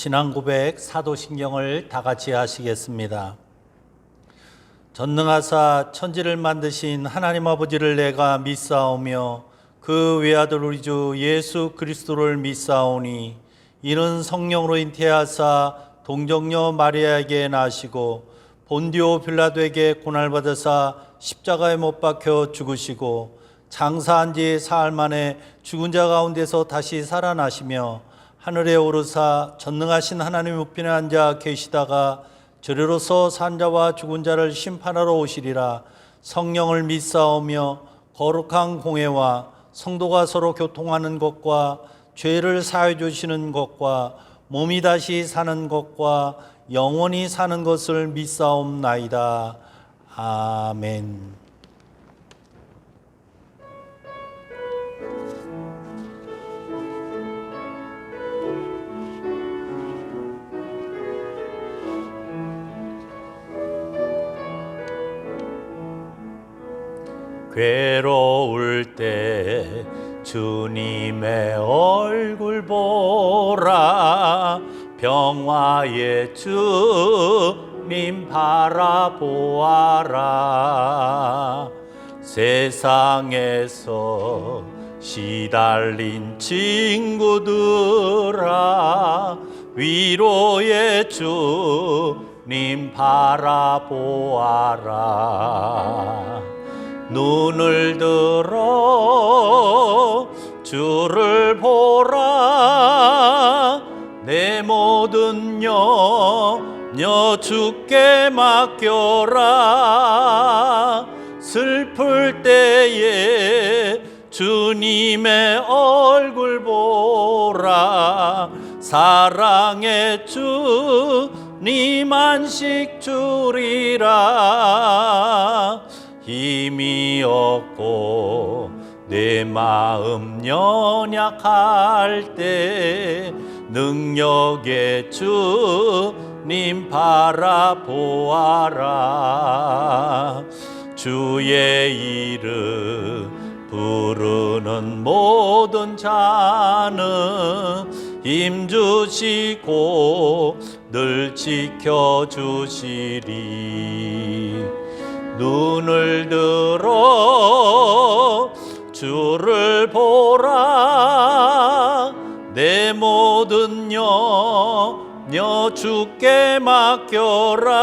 신앙 고백 사도신경을 다 같이 하시겠습니다. 전능하사 천지를 만드신 하나님 아버지를 내가 믿사오며 그 외아들 우리 주 예수 그리스도를 믿사오니 이는 성령으로 잉태하사 동정녀 마리아에게 나시고 본디오 빌라도에게 고난받으사 십자가에 못 박혀 죽으시고 장사한 지 사흘 만에 죽은 자 가운데서 다시 살아나시며 하늘에 오르사 전능하신 하나님 우편에 앉아 계시다가 저리로서 산 자와 죽은 자를 심판하러 오시리라. 성령을 믿사오며 거룩한 공회와 성도가 서로 교통하는 것과 죄를 사해 주시는 것과 몸이 다시 사는 것과 영원히 사는 것을 믿사옵나이다. 아멘. 괴로울 때 주님의 얼굴 보라. 평화의 주님 바라보아라. 세상에서 시달린 친구들아, 위로의 주님 바라보아라. 눈을 들어 주를 보라. 내 모든 염려 주께 맡겨라. 슬플 때에 주님의 얼굴 보라. 사랑의 주님 안식 주리라. 힘이 없고 내 마음 연약할 때 능력의 주님 바라보아라. 주의 이름 부르는 모든 자는 힘주시고 늘 지켜주시리. 눈을 들어 주를 보라. 내 모든 염려 주께 맡겨라.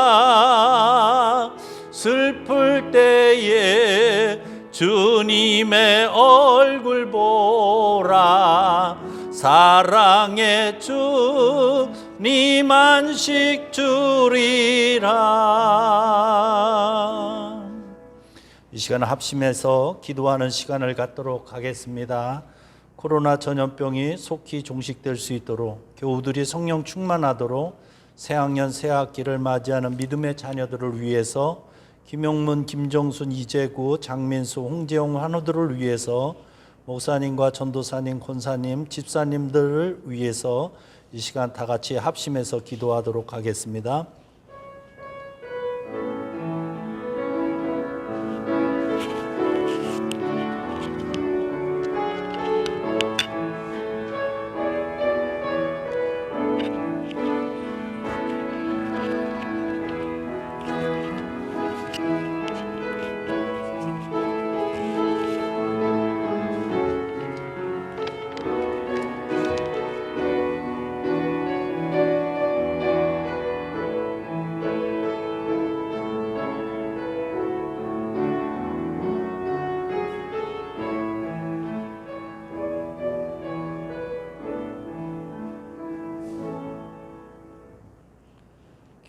슬플 때에 주님의 얼굴 보라. 사랑의 주님 안식 주리라. 이 시간은 합심해서 기도하는 시간을 갖도록 하겠습니다. 코로나 전염병이 속히 종식될 수 있도록 교우들이 성령 충만하도록 새학년 새학기를 맞이하는 믿음의 자녀들을 위해서 김용문, 김정순, 이재구, 장민수, 홍재용 환우들을 위해서 목사님과 전도사님, 권사님, 집사님들을 위해서 이 시간 다 같이 합심해서 기도하도록 하겠습니다.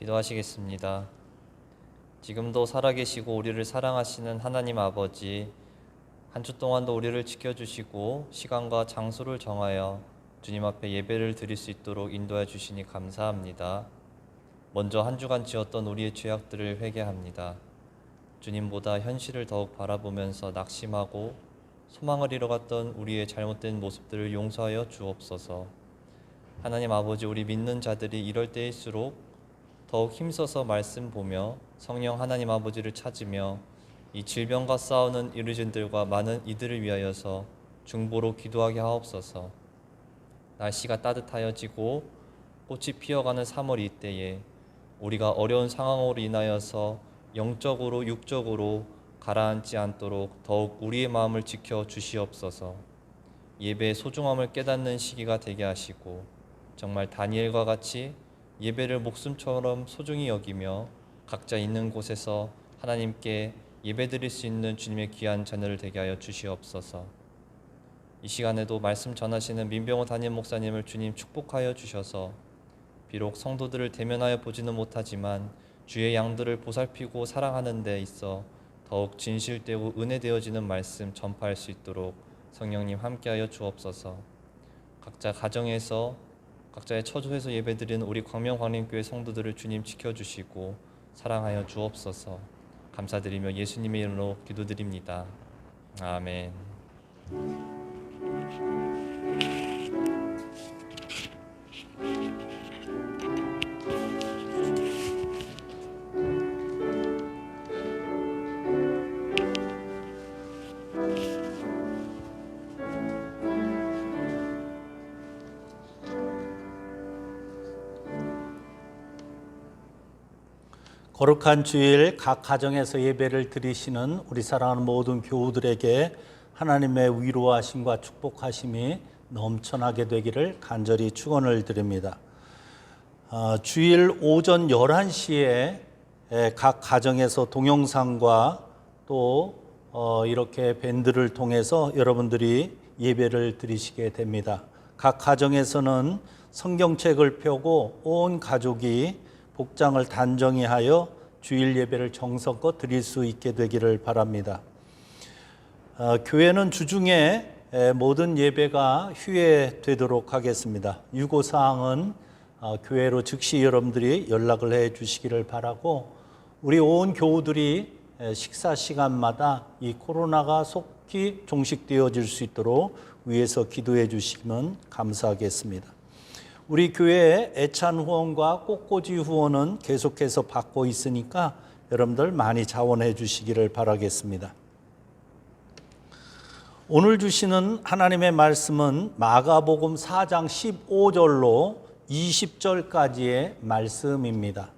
기도하시겠습니다. 지금도 살아계시고 우리를 사랑하시는 하나님 아버지, 한 주 동안도 우리를 지켜주시고 시간과 장소를 정하여 주님 앞에 예배를 드릴 수 있도록 인도해 주시니 감사합니다. 먼저 한 주간 지었던 우리의 죄악들을 회개합니다. 주님보다 현실을 더욱 바라보면서 낙심하고 소망을 잃어갔던 우리의 잘못된 모습들을 용서하여 주옵소서. 하나님 아버지, 우리 믿는 자들이 이럴 때일수록 더욱 힘써서 말씀 보며 성령 하나님 아버지를 찾으며 이 질병과 싸우는 어르신들과 많은 이들을 위하여서 중보로 기도하게 하옵소서. 날씨가 따뜻하여지고 꽃이 피어가는 3월 이때에 우리가 어려운 상황으로 인하여서 영적으로 육적으로 가라앉지 않도록 더욱 우리의 마음을 지켜 주시옵소서. 예배의 소중함을 깨닫는 시기가 되게 하시고 정말 다니엘과 같이 예배를 목숨처럼 소중히 여기며 각자 있는 곳에서 하나님께 예배드릴 수 있는 주님의 귀한 자녀를 되게 하여 주시옵소서. 이 시간에도 말씀 전하시는 민병호 담임 목사님을 주님 축복하여 주셔서 비록 성도들을 대면하여 보지는 못하지만 주의 양들을 보살피고 사랑하는 데 있어 더욱 진실되고 은혜되어지는 말씀 전파할 수 있도록 성령님 함께하여 주옵소서. 각자 가정에서 각자의 처소에서 예배드리는 우리 광명광림교회 성도들을 주님 지켜주시고 사랑하여 주옵소서. 감사드리며 예수님의 이름으로 기도드립니다. 아멘. 거룩한 주일 각 가정에서 예배를 드리시는 우리 사랑하는 모든 교우들에게 하나님의 위로하심과 축복하심이 넘쳐나게 되기를 간절히 축원을 드립니다. 주일 오전 11시에 각 가정에서 동영상과 또 이렇게 밴드를 통해서 여러분들이 예배를 드리시게 됩니다. 각 가정에서는 성경책을 펴고 온 가족이 복장을 단정히 하여 주일 예배를 정성껏 드릴 수 있게 되기를 바랍니다. 교회는 주중에 모든 예배가 휴회되도록 하겠습니다. 유고사항은 교회로 즉시 여러분들이 연락을 해 주시기를 바라고, 우리 온 교우들이 식사 시간마다 이 코로나가 속히 종식되어질 수 있도록 위에서 기도해 주시면 감사하겠습니다. 우리 교회의 애찬 후원과 꽃꽂이 후원은 계속해서 받고 있으니까 여러분들 많이 자원해 주시기를 바라겠습니다. 오늘 주시는 하나님의 말씀은 마가복음 4장 15절로 20절까지의 말씀입니다.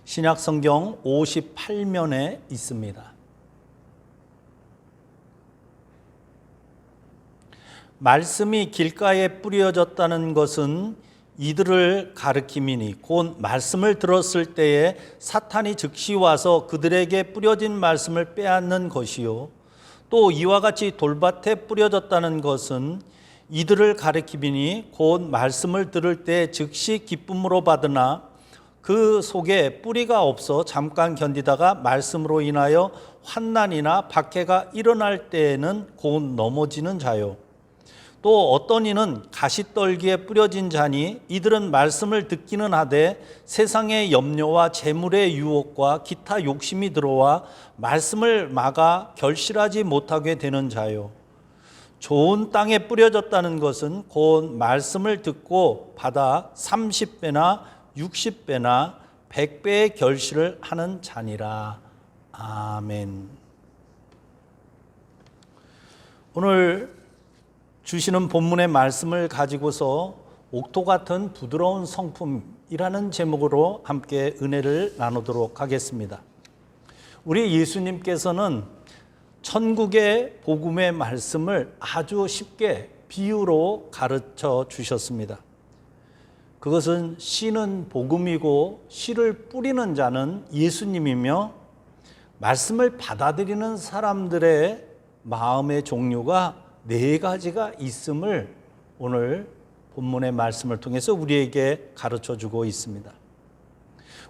신약성경 58면에 있습니다. 말씀이 길가에 뿌려졌다는 것은 이들을 가리킴이니 곧 말씀을 들었을 때에 사탄이 즉시 와서 그들에게 뿌려진 말씀을 빼앗는 것이요, 또 이와 같이 돌밭에 뿌려졌다는 것은 이들을 가리킴이니 곧 말씀을 들을 때 즉시 기쁨으로 받으나 그 속에 뿌리가 없어 잠깐 견디다가 말씀으로 인하여 환난이나 박해가 일어날 때에는 곧 넘어지는 자요, 또 어떤 이는 가시떨기에 뿌려진 자니 이들은 말씀을 듣기는 하되 세상의 염려와 재물의 유혹과 기타 욕심이 들어와 말씀을 막아 결실하지 못하게 되는 자요, 좋은 땅에 뿌려졌다는 것은 곧 말씀을 듣고 받아 30배나 60배나 100배의 결실을 하는 자니라. 아멘. 오늘 주시는 본문의 말씀을 가지고서 옥토 같은 부드러운 성품이라는 제목으로 함께 은혜를 나누도록 하겠습니다. 우리 예수님께서는 천국의 복음의 말씀을 아주 쉽게 비유로 가르쳐 주셨습니다. 그것은 씨는 복음이고 씨를 뿌리는 자는 예수님이며, 말씀을 받아들이는 사람들의 마음의 종류가 네 가지가 있음을 오늘 본문의 말씀을 통해서 우리에게 가르쳐주고 있습니다.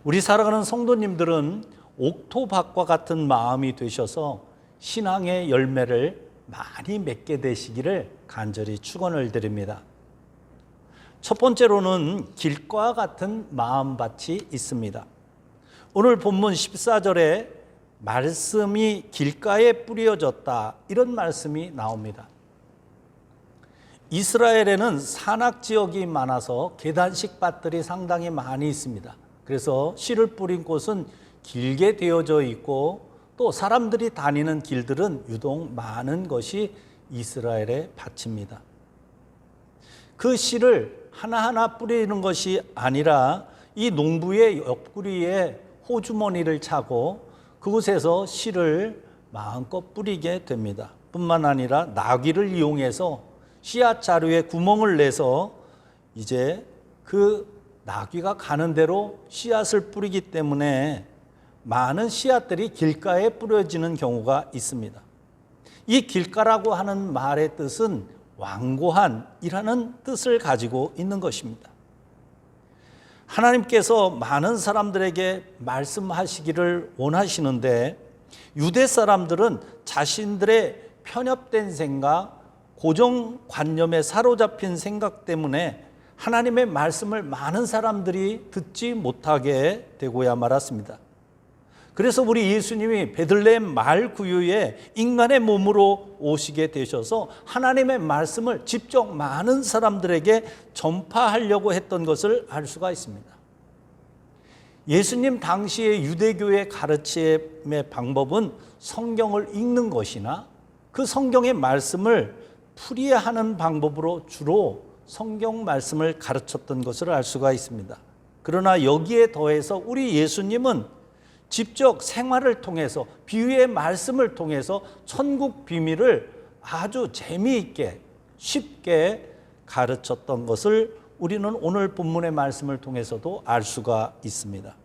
우리 살아가는 성도님들은 옥토밭과 같은 마음이 되셔서 신앙의 열매를 많이 맺게 되시기를 간절히 축원을 드립니다. 첫 번째로는 길과 같은 마음밭이 있습니다. 오늘 본문 14절에 말씀이 길가에 뿌려졌다, 이런 말씀이 나옵니다. 이스라엘에는 산악지역이 많아서 계단식 밭들이 상당히 많이 있습니다. 그래서 씨를 뿌린 곳은 길게 되어져 있고 또 사람들이 다니는 길들은 유독 많은 것이 이스라엘의 밭입니다. 그 씨를 하나하나 뿌리는 것이 아니라 이 농부의 옆구리에 호주머니를 차고 그곳에서 씨를 마음껏 뿌리게 됩니다. 뿐만 아니라 나귀를 이용해서 씨앗 자루에 구멍을 내서 이제 그 나귀가 가는 대로 씨앗을 뿌리기 때문에 많은 씨앗들이 길가에 뿌려지는 경우가 있습니다. 이 길가라고 하는 말의 뜻은 완고한이라는 뜻을 가지고 있는 것입니다. 하나님께서 많은 사람들에게 말씀하시기를 원하시는데 유대 사람들은 자신들의 편협된 생각, 고정관념에 사로잡힌 생각 때문에 하나님의 말씀을 많은 사람들이 듣지 못하게 되고야 말았습니다. 그래서 우리 예수님이 베들레헴 마을 구유에 인간의 몸으로 오시게 되셔서 하나님의 말씀을 직접 많은 사람들에게 전파하려고 했던 것을 알 수가 있습니다. 예수님 당시의 유대교의 가르침의 방법은 성경을 읽는 것이나 그 성경의 말씀을 풀이하는 방법으로 주로 성경 말씀을 가르쳤던 것을 알 수가 있습니다. 그러나 여기에 더해서 우리 예수님은 직접 생활을 통해서 비유의 말씀을 통해서 천국 비밀을 아주 재미있게 쉽게 가르쳤던 것을 우리는 오늘 본문의 말씀을 통해서도 알 수가 있습니다.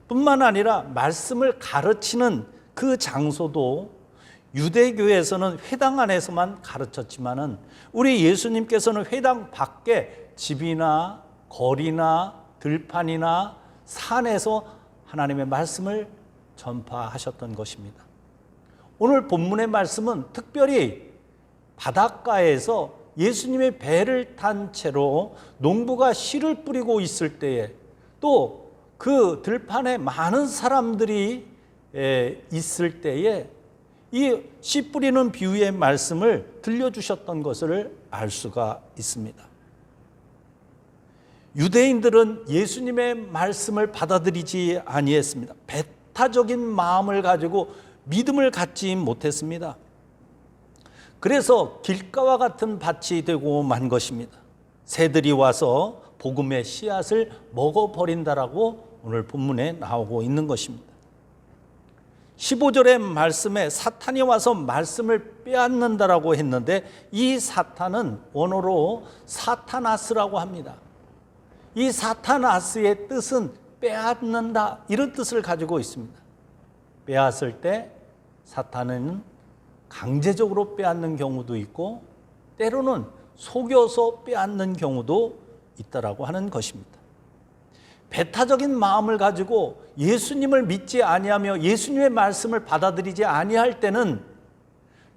뿐만 아니라 말씀을 가르치는 그 장소도 유대교에서는 회당 안에서만 가르쳤지만은 우리 예수님께서는 회당 밖에 집이나 거리나 들판이나 산에서 하나님의 말씀을 전파하셨던 것입니다. 오늘 본문의 말씀은 특별히 바닷가에서 예수님의 배를 탄 채로 농부가 씨를 뿌리고 있을 때에 또 그 들판에 많은 사람들이 있을 때에 이 씨 뿌리는 비유의 말씀을 들려주셨던 것을 알 수가 있습니다. 유대인들은 예수님의 말씀을 받아들이지 아니했습니다. 배타적인 마음을 가지고 믿음을 갖지 못했습니다. 그래서 길가와 같은 밭이 되고 만 것입니다. 새들이 와서 복음의 씨앗을 먹어버린다라고 오늘 본문에 나오고 있는 것입니다. 15절의 말씀에 사탄이 와서 말씀을 빼앗는다라고 했는데 이 사탄은 원어로 사타나스라고 합니다. 이 사타나스의 뜻은 빼앗는다 이런 뜻을 가지고 있습니다. 빼앗을 때 사탄은 강제적으로 빼앗는 경우도 있고 때로는 속여서 빼앗는 경우도 있다라고 하는 것입니다. 배타적인 마음을 가지고 예수님을 믿지 아니하며 예수님의 말씀을 받아들이지 아니할 때는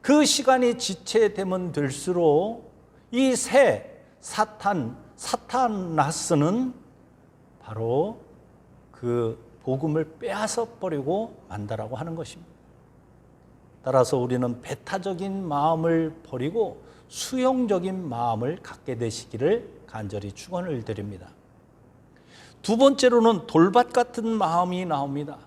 그 시간이 지체되면 될수록 이 새 사타나스는 바로 그 복음을 빼앗아 버리고 만다라고 하는 것입니다. 따라서 우리는 배타적인 마음을 버리고 수용적인 마음을 갖게 되시기를 간절히 축원을 드립니다. 두 번째로는 돌밭 같은 마음이 나옵니다.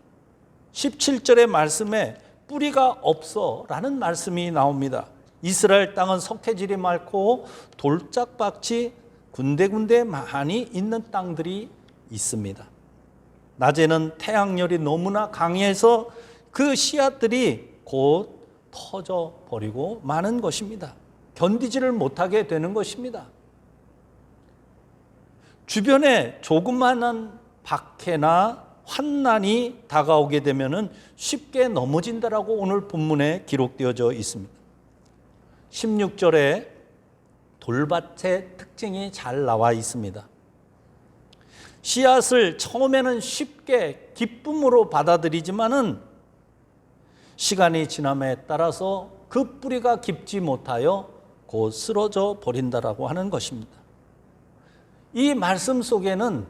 17절의 말씀에 뿌리가 없어 라는 말씀이 나옵니다. 이스라엘 땅은 석회질이 많고 돌짝밭이 군데군데 많이 있는 땅들이 있습니다. 낮에는 태양열이 너무나 강해서 그 씨앗들이 곧 터져 버리고 마는 것입니다. 견디지를 못하게 되는 것입니다. 주변에 조그마한 박해나 환난이 다가오게 되면 쉽게 넘어진다라고 오늘 본문에 기록되어져 있습니다. 16절에 돌밭의 특징이 잘 나와 있습니다. 씨앗을 처음에는 쉽게 기쁨으로 받아들이지만은 시간이 지남에 따라서 그 뿌리가 깊지 못하여 곧 쓰러져 버린다라고 하는 것입니다. 이 말씀 속에는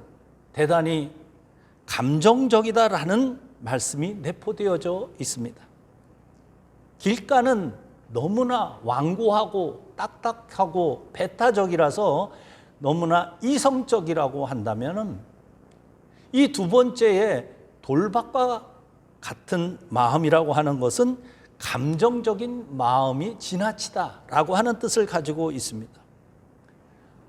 대단히 감정적이다라는 말씀이 내포되어져 있습니다. 길가는 너무나 완고하고 딱딱하고 배타적이라서 너무나 이성적이라고 한다면 이 두 번째의 돌밭과 같은 마음이라고 하는 것은 감정적인 마음이 지나치다라고 하는 뜻을 가지고 있습니다.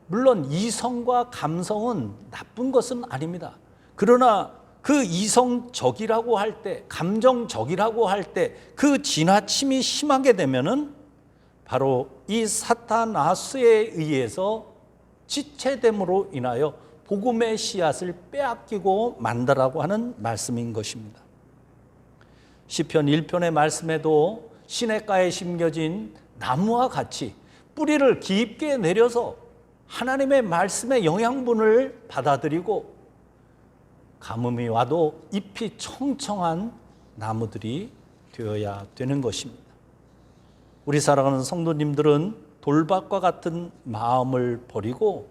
물론 이성과 감성은 나쁜 것은 아닙니다. 그러나 그 이성적이라고 할 때, 감정적이라고 할 때 그 지나침이 심하게 되면은 바로 이 사타나스에 의해서 지체됨으로 인하여 복음의 씨앗을 빼앗기고 만다라고 하는 말씀인 것입니다. 시편 1편의 말씀에도 시냇가에 심겨진 나무와 같이 뿌리를 깊게 내려서 하나님의 말씀의 영양분을 받아들이고 가뭄이 와도 잎이 청청한 나무들이 되어야 되는 것입니다. 우리 사랑하는 성도님들은 돌밭과 같은 마음을 버리고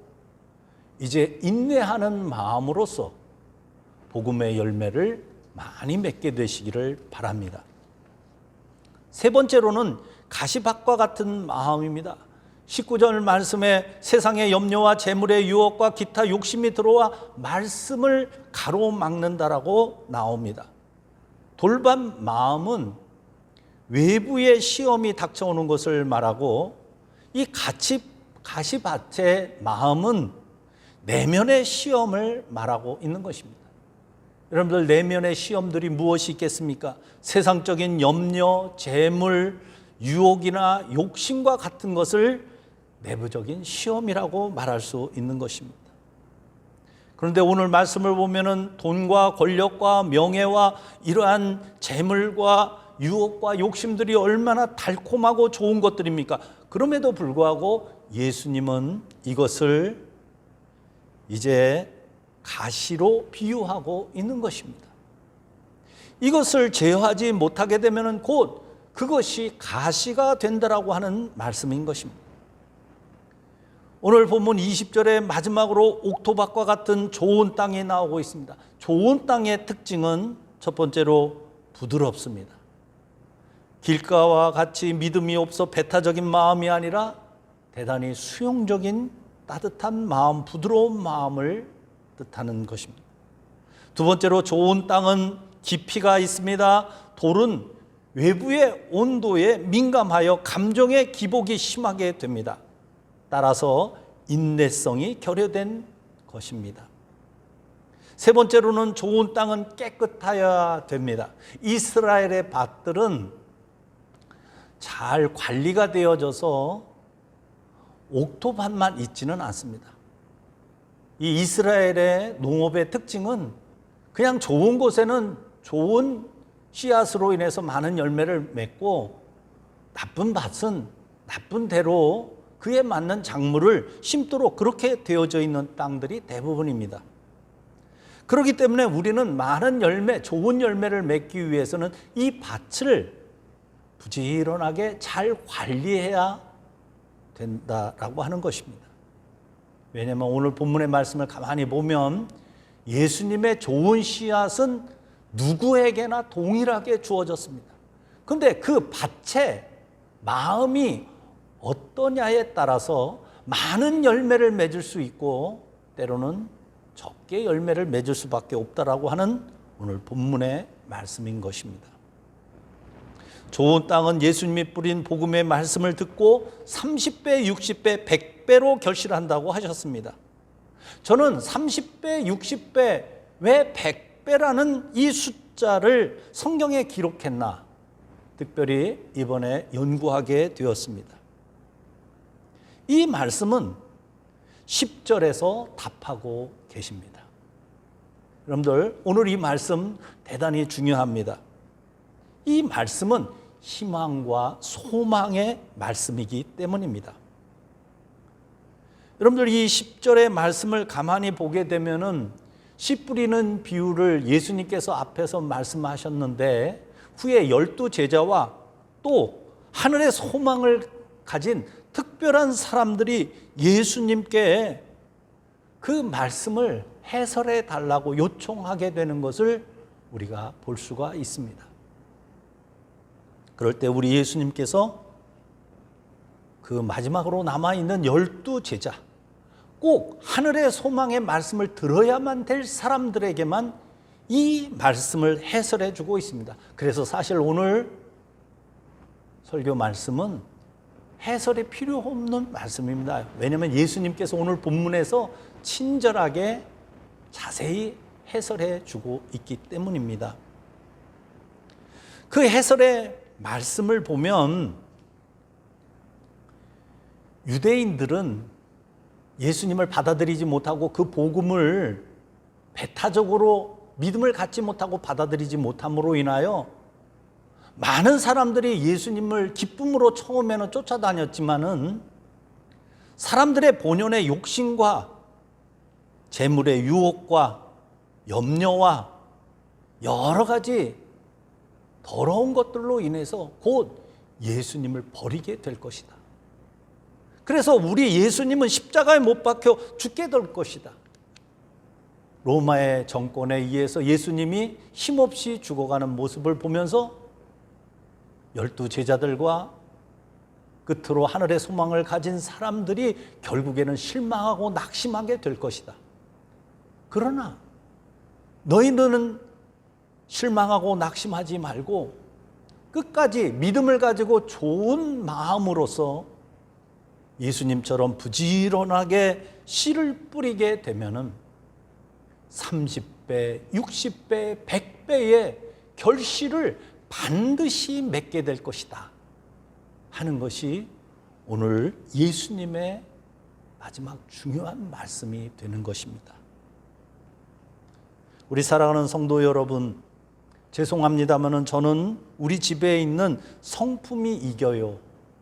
이제 인내하는 마음으로서 복음의 열매를 많이 맺게 되시기를 바랍니다. 세 번째로는 가시밭과 같은 마음입니다. 19절 말씀에 세상의 염려와 재물의 유혹과 기타 욕심이 들어와 말씀을 가로막는다라고 나옵니다. 돌밭 마음은 외부의 시험이 닥쳐오는 것을 말하고 이 가시밭의 마음은 내면의 시험을 말하고 있는 것입니다. 여러분들, 내면의 시험들이 무엇이 있겠습니까? 세상적인 염려, 재물, 유혹이나 욕심과 같은 것을 내부적인 시험이라고 말할 수 있는 것입니다. 그런데 오늘 말씀을 보면은 돈과 권력과 명예와 이러한 재물과 유혹과 욕심들이 얼마나 달콤하고 좋은 것들입니까? 그럼에도 불구하고 예수님은 이것을 이제 가시로 비유하고 있는 것입니다. 이것을 제어하지 못하게 되면 곧 그것이 가시가 된다라고 하는 말씀인 것입니다. 오늘 본문 20절의 마지막으로 옥토밭과 같은 좋은 땅이 나오고 있습니다. 좋은 땅의 특징은 첫 번째로 부드럽습니다. 길가와 같이 믿음이 없어 배타적인 마음이 아니라 대단히 수용적인 따뜻한 마음, 부드러운 마음을 뜻하는 것입니다. 두 번째로 좋은 땅은 깊이가 있습니다. 돌은 외부의 온도에 민감하여 감정의 기복이 심하게 됩니다. 따라서 인내성이 결여된 것입니다. 세 번째로는 좋은 땅은 깨끗해야 됩니다. 이스라엘의 밭들은 잘 관리가 되어져서 옥토밭만 있지는 않습니다. 이 이스라엘의 농업의 특징은 그냥 좋은 곳에는 좋은 씨앗으로 인해서 많은 열매를 맺고 나쁜 밭은 나쁜 대로 그에 맞는 작물을 심도록 그렇게 되어져 있는 땅들이 대부분입니다. 그렇기 때문에 우리는 많은 열매, 좋은 열매를 맺기 위해서는 이 밭을 부지런하게 잘 관리해야 된다라고 하는 것입니다. 왜냐하면 오늘 본문의 말씀을 가만히 보면 예수님의 좋은 씨앗은 누구에게나 동일하게 주어졌습니다. 그런데 그 밭의 마음이 어떠냐에 따라서 많은 열매를 맺을 수 있고 때로는 적게 열매를 맺을 수밖에 없다라고 하는 오늘 본문의 말씀인 것입니다. 좋은 땅은 예수님이 뿌린 복음의 말씀을 듣고 30배, 60배, 100배로 결실한다고 하셨습니다. 저는 30배, 60배, 왜 100배라는 이 숫자를 성경에 기록했나 특별히 이번에 연구하게 되었습니다. 이 말씀은 10절에서 답하고 계십니다. 여러분들, 오늘 이 말씀 대단히 중요합니다. 이 말씀은 희망과 소망의 말씀이기 때문입니다. 여러분들, 이 10절의 말씀을 가만히 보게 되면은 씨 뿌리는 비유를 예수님께서 앞에서 말씀하셨는데 후에 12제자와 또 하늘의 소망을 가진 특별한 사람들이 예수님께 그 말씀을 해설해 달라고 요청하게 되는 것을 우리가 볼 수가 있습니다. 그럴 때 우리 예수님께서 그 마지막으로 남아있는 12제자, 꼭 하늘의 소망의 말씀을 들어야만 될 사람들에게만 이 말씀을 해설해 주고 있습니다. 그래서 사실 오늘 설교 말씀은 해설이 필요 없는 말씀입니다. 왜냐하면 예수님께서 오늘 본문에서 친절하게 자세히 해설해 주고 있기 때문입니다. 그 해설의 말씀을 보면 유대인들은 예수님을 받아들이지 못하고 그 복음을 배타적으로 믿음을 갖지 못하고 받아들이지 못함으로 인하여 많은 사람들이 예수님을 기쁨으로 처음에는 쫓아다녔지만은 사람들의 본연의 욕심과 재물의 유혹과 염려와 여러 가지 더러운 것들로 인해서 곧 예수님을 버리게 될 것이다. 그래서 우리 예수님은 십자가에 못 박혀 죽게 될 것이다. 로마의 정권에 의해서 예수님이 힘없이 죽어가는 모습을 보면서 12 제자들과 끝으로 하늘의 소망을 가진 사람들이 결국에는 실망하고 낙심하게 될 것이다. 그러나 너희들은 실망하고 낙심하지 말고 끝까지 믿음을 가지고 좋은 마음으로서 예수님처럼 부지런하게 씨를 뿌리게 되면은 30배, 60배, 100배의 결실을 반드시 맺게 될 것이다 하는 것이 오늘 예수님의 마지막 중요한 말씀이 되는 것입니다. 우리 사랑하는 성도 여러분, 죄송합니다마는 저는 우리 집에 있는 성품이 이겨요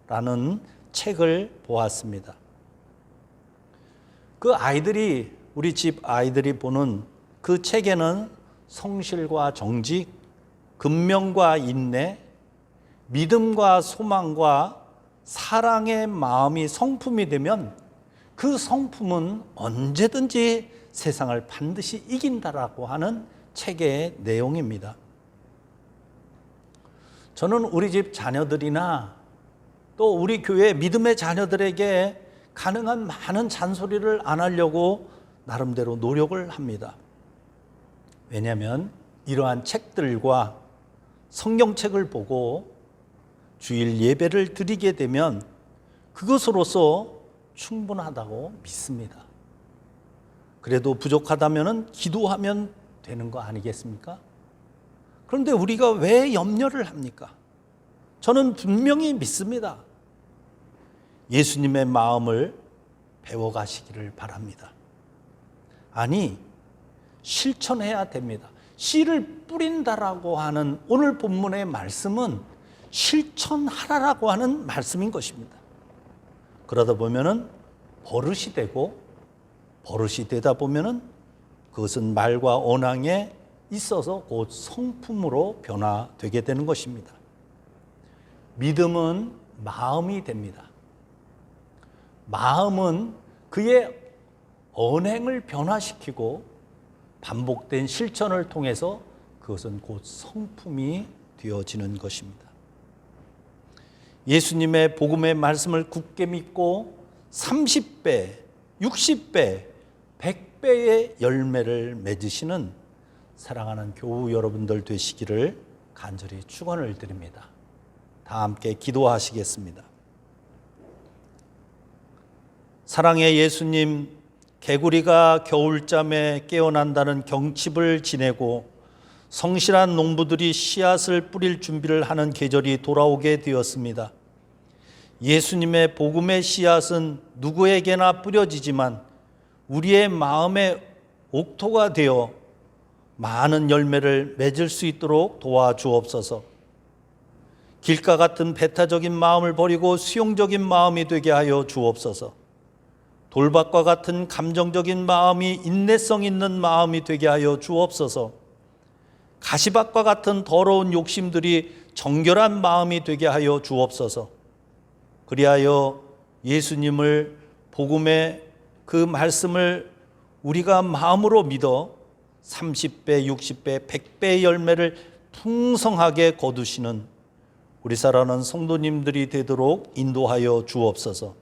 라는 책을 보았습니다. 그 아이들이, 우리 집 아이들이 보는 그 책에는 성실과 정직, 근면과 인내, 믿음과 소망과 사랑의 마음이 성품이 되면 그 성품은 언제든지 세상을 반드시 이긴다라고 하는 책의 내용입니다. 저는 우리 집 자녀들이나 또 우리 교회 믿음의 자녀들에게 가능한 많은 잔소리를 안 하려고 나름대로 노력을 합니다. 왜냐하면 이러한 책들과 성경책을 보고 주일 예배를 드리게 되면 그것으로서 충분하다고 믿습니다. 그래도 부족하다면 기도하면 되는 거 아니겠습니까? 그런데 우리가 왜 염려를 합니까? 저는 분명히 믿습니다. 예수님의 마음을 배워가시기를 바랍니다. 아니, 실천해야 됩니다. 씨를 뿌린다라고 하는 오늘 본문의 말씀은 실천하라라고 하는 말씀인 것입니다. 그러다 보면은 버릇이 되고, 버릇이 되다 보면은 그것은 말과 언행에 있어서 곧 성품으로 변화되게 되는 것입니다. 믿음은 마음이 됩니다. 마음은 그의 언행을 변화시키고 반복된 실천을 통해서 그것은 곧 성품이 되어지는 것입니다. 예수님의 복음의 말씀을 굳게 믿고 30배, 60배, 100배의 열매를 맺으시는 사랑하는 교우 여러분들 되시기를 간절히 축원을 드립니다. 다 함께 기도하시겠습니다. 사랑의 예수님, 개구리가 겨울잠에 깨어난다는 경칩을 지내고 성실한 농부들이 씨앗을 뿌릴 준비를 하는 계절이 돌아오게 되었습니다. 예수님의 복음의 씨앗은 누구에게나 뿌려지지만 우리의 마음의 옥토가 되어 많은 열매를 맺을 수 있도록 도와주옵소서. 길가 같은 배타적인 마음을 버리고 수용적인 마음이 되게 하여 주옵소서. 돌밭과 같은 감정적인 마음이 인내성 있는 마음이 되게 하여 주옵소서. 가시밭과 같은 더러운 욕심들이 정결한 마음이 되게 하여 주옵소서. 그리하여 예수님을 복음의 그 말씀을 우리가 마음으로 믿어 30배, 60배, 100배의 열매를 풍성하게 거두시는 우리 사랑하는 성도님들이 되도록 인도하여 주옵소서.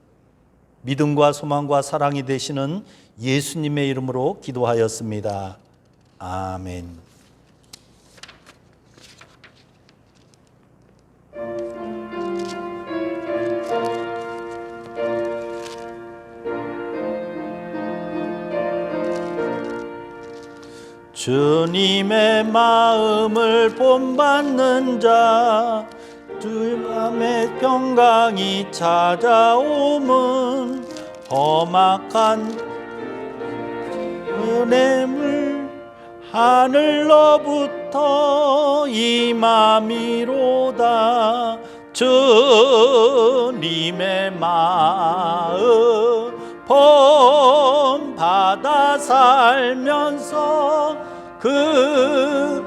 믿음과 소망과 사랑이 되시는 예수님의 이름으로 기도하였습니다. 아멘. 주님의 마음을 본받는 자, 주의 맘에 평강이 찾아오면 험악한 은혜물 하늘로부터 임함이로다. 주님의 마음 본받아 살면서 그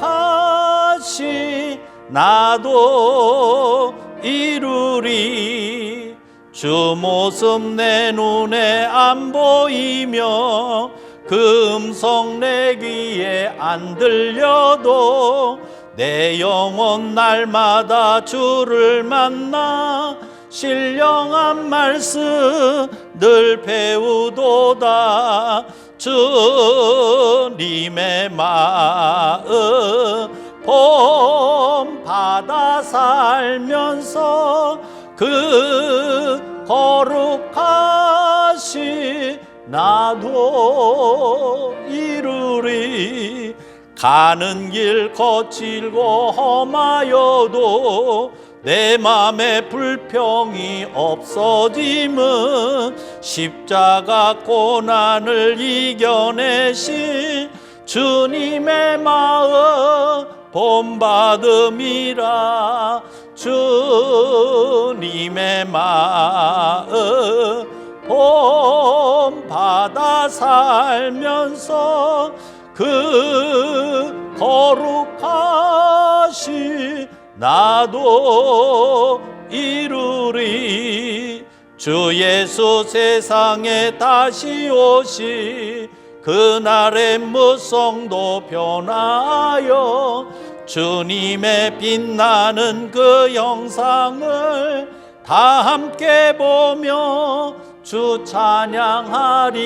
거룩하신 나도 이루리. 주 모습 내 눈에 안 보이며 그 음성 내 귀에 안 들려도 내 영혼 날마다 주를 만나 신령한 말씀 늘 배우도다. 주님의 마음 본받아 살면서 그 거룩하신 나도 이루리. 가는 길 거칠고 험하여도 내 맘에 불평이 없어짐은 십자가 고난을 이겨내신 주님의 마음 본받음이라. 주님의 마음 본받아 살면서 그 거룩하신 나도 이루리. 주 예수 세상에 다시 오시 그날의 무성도 변하여 주님의 빛나는 그 영상을 다 함께 보며 주 찬양하리.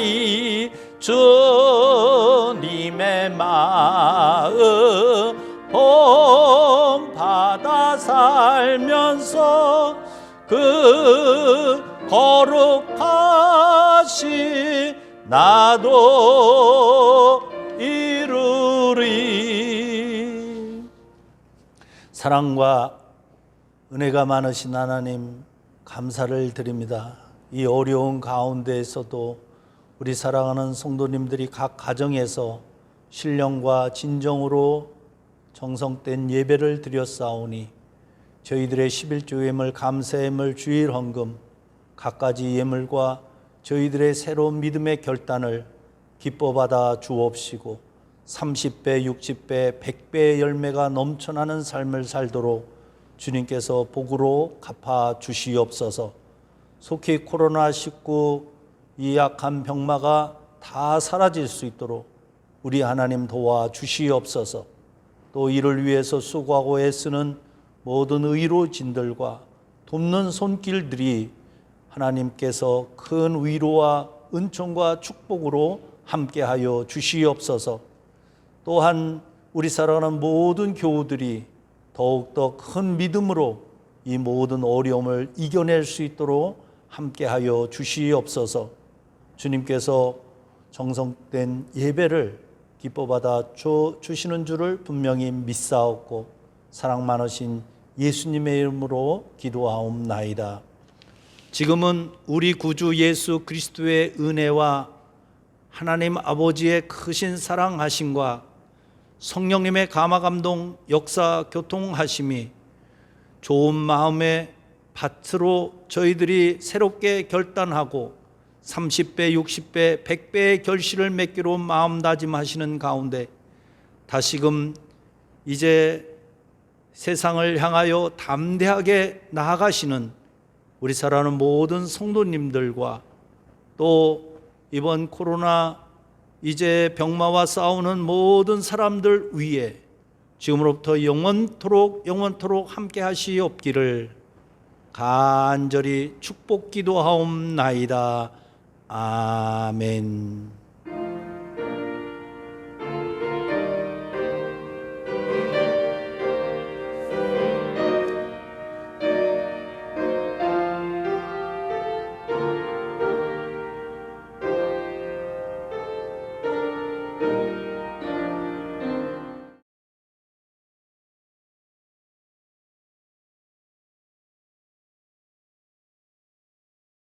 주님의 마음 본받아 살면서 그 거룩하신 나도 이루리. 사랑과 은혜가 많으신 하나님 감사를 드립니다. 이 어려운 가운데에서도 우리 사랑하는 성도님들이 각 가정에서 신령과 진정으로 정성된 예배를 드렸사오니 저희들의 11조 예물, 감사 예물, 주일 헌금 갖가지 예물과 저희들의 새로운 믿음의 결단을 기뻐 받아 주옵시고 30배, 60배, 100배의 열매가 넘쳐나는 삶을 살도록 주님께서 복으로 갚아 주시옵소서. 속히 코로나19 이 약한 병마가 다 사라질 수 있도록 우리 하나님 도와 주시옵소서. 또 이를 위해서 수고하고 애쓰는 모든 의료진들과 돕는 손길들이 하나님께서 큰 위로와 은총과 축복으로 함께하여 주시옵소서. 또한 우리 사랑하는 모든 교우들이 더욱더 큰 믿음으로 이 모든 어려움을 이겨낼 수 있도록 함께하여 주시옵소서. 주님께서 정성된 예배를 기뻐받아 주시는 줄을 분명히 믿사옵고 사랑 많으신 예수님의 이름으로 기도하옵나이다. 지금은 우리 구주 예수 그리스도의 은혜와 하나님 아버지의 크신 사랑하심과 성령님의 감화감동 역사 교통하심이 좋은 마음의 밭으로 저희들이 새롭게 결단하고 30배, 60배, 100배의 결실을 맺기로 마음 다짐하시는 가운데 다시금 이제 세상을 향하여 담대하게 나아가시는 우리 사랑하는 모든 성도님들과 또 이번 코로나 이제 병마와 싸우는 모든 사람들 위에 지금으로부터 영원토록 함께 하시옵기를 간절히 축복 기도하옵나이다. 아멘.